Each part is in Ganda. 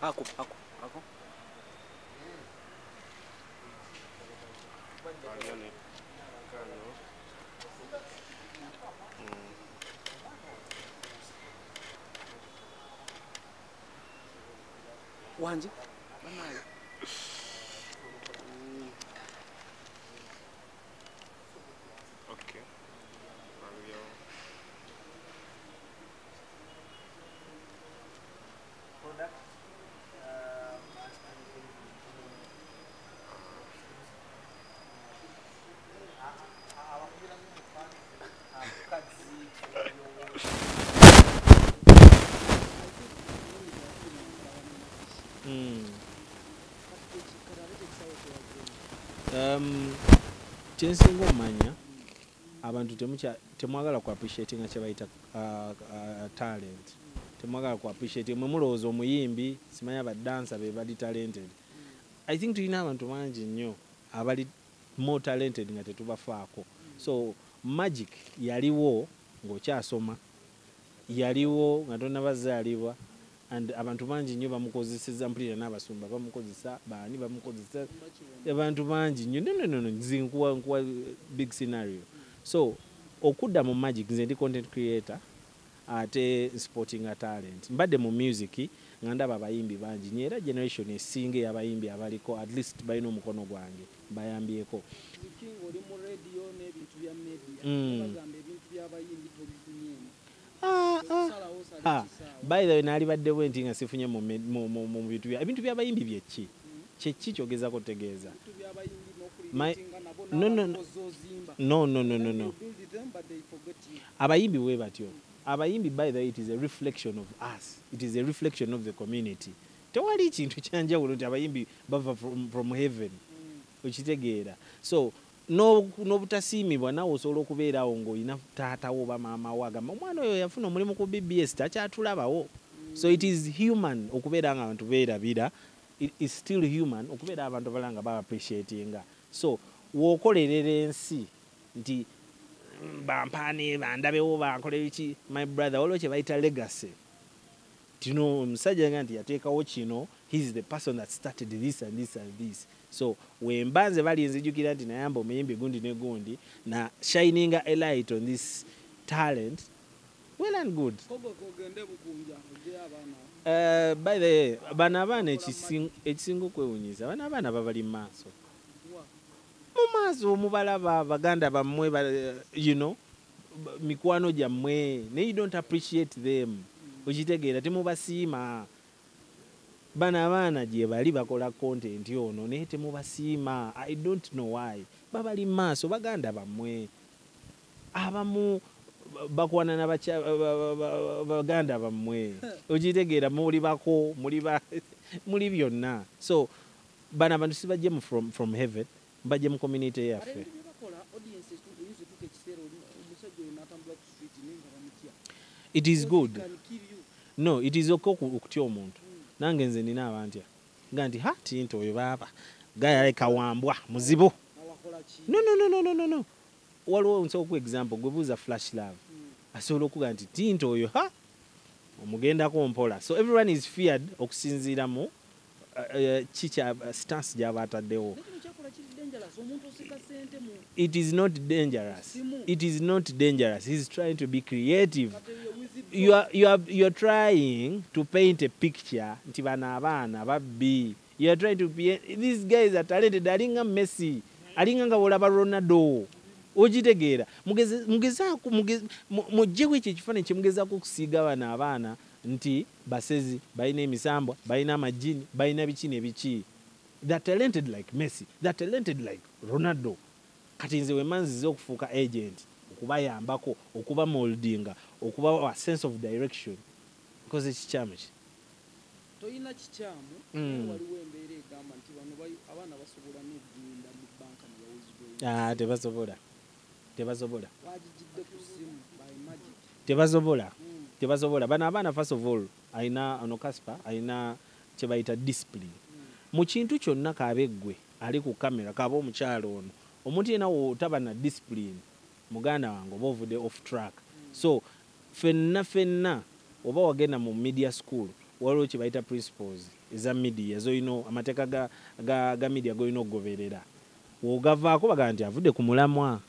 Ako. Wanje? Banayo. Okay. Product. Kyensinga omanya abantu temwagala ku appreciating nga kyebayita talent. Temwagala ku appreciating mwe mulowooza omuyimbi simanya badansa be bali talented. I think tulina abantu bangi nnyo abali more talented nga tetubafaako. So magic yaliwo ng'okyasoma, yaliwo nga tonnabazaalibwa, and abantu bangi nnyo bamukozeseza mpulira n'abasumba bamukozesa, baani bamukozesa, abantu bangi nnyo. No, nkuwa big scenario. So okudda mu magic, nze ndi content creator ate sporting a talent. Mbadde mu music nga ndaba abayimbi bangi nnyo era generation esinga ey'abayimbi abaliko at least balina omukono gwange bayambyeko. By the way, nali badde bwenti nga sifunye mu bintu bya ebintu by'abayimbi byeki kyeki kyogezako tegeeza. No. Abayimbi we batyo. Abayimbi, by the way, it is a reflection of us. It is a reflection of the community. Tewali kintu kyanjawulo nti abayimbi bava from heaven. Okitegeera. So n'obutasiimibwa nawe osobola okubeerawo ng'olina taatawo oba maama wo agamba omwana oyo yafuna omulimu ku BBS takyatulabawo. So it is human okubeera nga abantu beerabira. It is still human okubeera abantu abalala nga ba-appreciatinga. So w'okolerera ensi nti bampaane bandabewo bankole biki, my brother, waliwo kye bayita legacy. Tino omusajja nga nti yateekawo kino, he is the person that started this and this and this. So wembanze bali nzijukira nti nayamba omuyimbi gundi ne gundi na shining a light on this talent, well and good. By the way, bano abaana ekisinga okwewunyiza bano abaana babali mu maaso. Mu maaso mubalaba baganda bammwe, mikwano gyammwe, naye you don't appreciate them. Okitegeera temubasiima. Bano abaana gye bali bakola content ono naye temubasiima. I don't know why. Babali mu maaso baganda bammwe. Abamu bakwana na baganda bammwe. Okitegeera muli bako, muli byonna. So bano abantu sibajje from heaven, bajje mu community yaffe. It is good. No, it is okay okutya omuntu. Nange nze nina abantya. Nga nti Tintah oyo baaba. Gayaleka wambwa muzibu. No. Waliwo nsobola ku example gwebuuza Flash Love. Asobola okuga nti Tintah oyo omugendako mpola. So everyone is feared okusinziira mu chicha stance gy'aba ataddewo. It is not dangerous. It is not dangerous. He's trying to be creative. You are trying to paint a picture. Nti bana abaana babbi. You are trying to be. These guys are talented. Alinga Messi. Alinga nga bolaba Ronaldo. Okitegeera. Mugezaako mujjewo ekyo ekifaananyi kye mugezaako okusiiga bana abaana nti basezi balina emisambwa, balina amajini, balina biki nebiki. They're talented like Messi. They're talented like Ronaldo. Kati nze wemanzize okufuuka agent, okubayambako, okuba moldinga, okuba a sense of direction. Because ekikyamu ki? Toyina kikyamu, waliwo embeera egamba nti bano abaana basobola n'okugenda mu banka ne bawuzibwa. Tebasobola. Wagijjidde ku ssimu by magic. Tebasobola. Bano abaana first of all, alina Kaspa, alina kye bayita discipline. Mu kintu kyonna kabeggwe ali ku kamera kaba omukyalo ono. Omuntu yena otaba na discipline, muganda wange oba ovudde off track. So fenna oba wagenda mu media school waliwo kye bayita principles eza media zoyina amateeka ga media golina okugoberera. Wogavaako bagamba nti avudde ku mulamwa.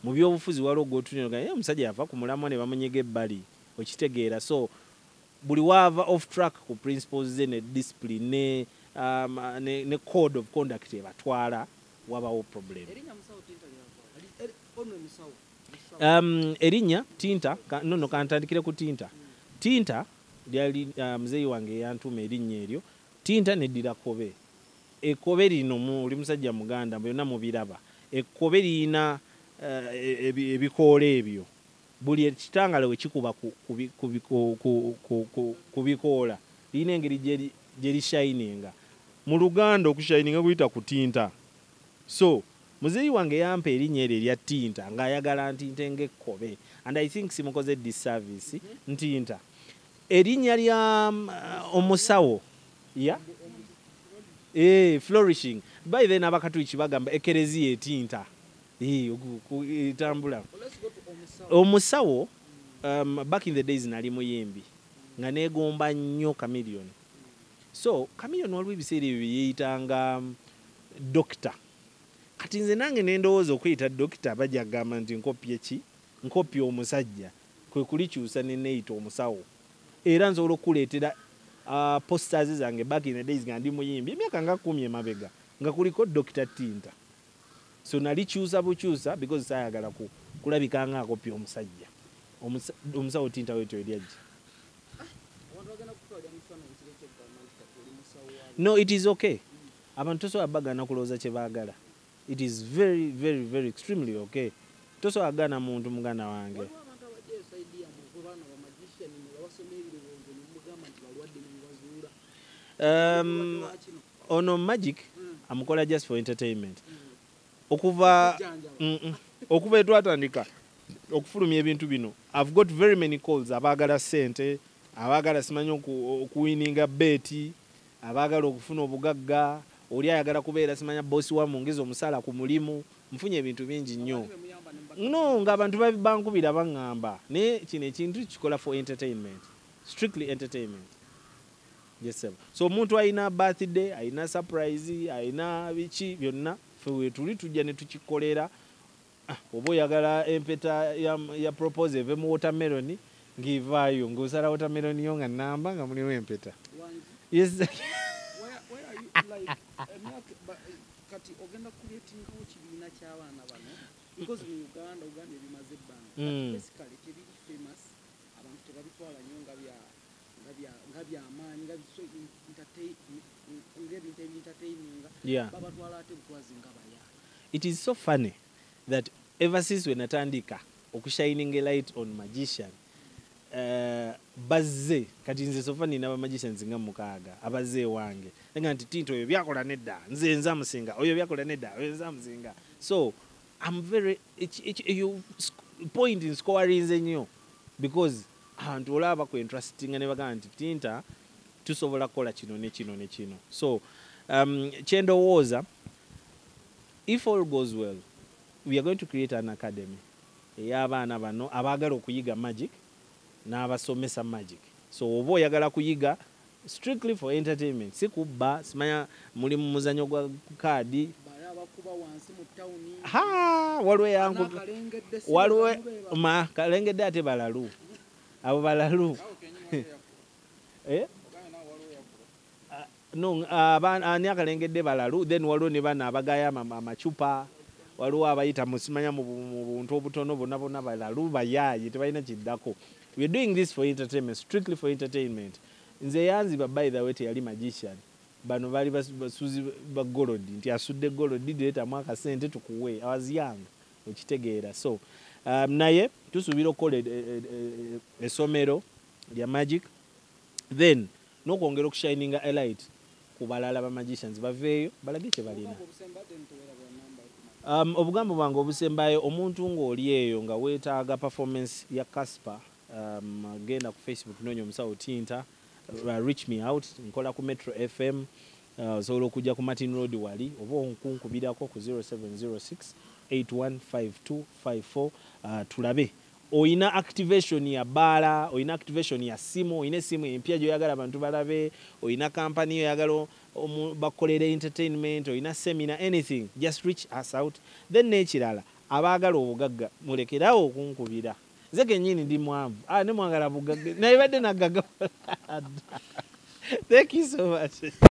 Mu byobufuzi waliwo gwotunira omusajja yava ku mulamwa ne bamunyega ebbali okitegeera. So buli wava off track ku principles ze ne discipline ne code of conduct ebatwala wabawo problem. Erinnya Tintah no kantandikire ku Tintah. Tintah lyali muzeeyi wange yantuma erinnya eryo. Tintah neddira kobe. Ekkobe lino muli musajja muganda byonna mubiraba. Ekkobe lina ebikoola ebyo. Buli ekitangala we kikuba ku bikoola lina engeri gye lishininga. Mu Luganda okushininga kuyita ku Tintah. So muzeeyi wange yampa erinnya eryo erya Tintah ng'ayagala ntinte ng'ekkobe. And I think simukoze disservice Tintah. Erinnya lya Omusawo flourishing. By then abakatuliki bagamba ekereziya Tintah. Tambula. Omusawo back in the days nali muyimbi nga neegomba nnyo Chameleon. So Chameleon waliwo ebiseera ebyo yeeyitanga doctor. Kati nze nange nendowooza okuyita doctor bajja kugamba nti nkopya omusajja kwe kulikyusa ne neeyita Omusawo. Era nsobola okuleetera posters zange back in the days nga ndi muyimbi emyaka nga 10 emabega nga kuliko Dr. Tintah. So nalikyusa bukyusa because saayagala kulabika nga akopya omusajja. Omusawo Tintah wetyo eryajja. No, it is okay. Abantu tosobola bagana kulowooza kye baagala. It is very, very, very extremely okay. Tosobola agana muntu muganda wange. Ono magic amukola just for entertainment. Okuva etwatandika okufulumya ebintu bino, I've got very many calls abaagala sente, abaagala simanyi okuwininga beti, abaagala okufuna obugagga, oli ayagala kubeera simanya bosi wa mungeza omusala ku mulimu. Mfunye ebintu bingi nnyo. No, ng'abantu bankubira baŋŋamba. Naye kino ekintu kikola for entertainment. Strictly entertainment. Yes, sir. So omuntu alina birthday, alina surprise, alina biki byonna fe tuli tujja ne tukikolera. Oba oyagala empeta ya propose eve mu watermelon ngivaayo ng'osala watermelon yo nga namba nga mulimu empeta. Yes. Where are you like kati ogenda creating kibiina ky'abaana bano because in Uganda ebimaze ebbanga basically tebiri famous abantu tebabitwala nnyo nga by'amaanyi nga biso entertaining babatwala ate butwazi nga baya. It is so funny that ever since when natandika okushining a light on magician bazze kati nze sofa nina magicians nga mukaaga abazze wange nga nti Tintah oyo byakola nedda nze nza musinga oyo byakola nedda oyo nza musinga. So I'm very you point in scoring nnyo because abantu olaba ku interesting ne bagamba nti Tintah tusobola kola kino ne kino ne kino. So kyendowooza if all goes well we are going to create an academy ey'abaana bano abaagala okuyiga magic n'abasomesa magic. So oba oyagala kuyiga strictly for entertainment, si kubba simanya muli mu muzanyo gwa kaadi waliwo kalengedde ate balalu abo balalu no ani akalengedde balalu then waliwo ne bana abagaya amacupa waliwo abayita musimanya mu buntu obutono bonna balalu bayaayi tebalina kiddako. We are doing this for entertainment, strictly for entertainment. Nze yanziba by the way teyali magician. Bano bali basuzi ba golodi nti asudde golodi direta mwaka sente tukuwe. I was young okitegeera. So naye tusuubira okukola essomero lya magic then n'okwongera okushininga a light ku balala ba magicians baveeyo balage kye balina. Obugambo bwange obusembayo omuntu ng'oli eyo nga weetaaga performance ya Casper genda ku Facebook noonya Musawo Tintah, reach me out, nkola ku Metro FM, osobola okujja ku Martin Road wali oba onkunkubirako ku 0706 815254 tulabe oyina activation ya bala, oyina activation ya simu, oyina simu empya gyoyagala abantu balabe, oyina company yoyagala bakolere entertainment, oyina seminar, anything, just reach us out. Then n'ekirala abaagala obugagga mulekerawo okunkubira. Nze kennyini ndi mwavu. Ne mwagala bugagga. Naye badde nagagga. Thank you so much.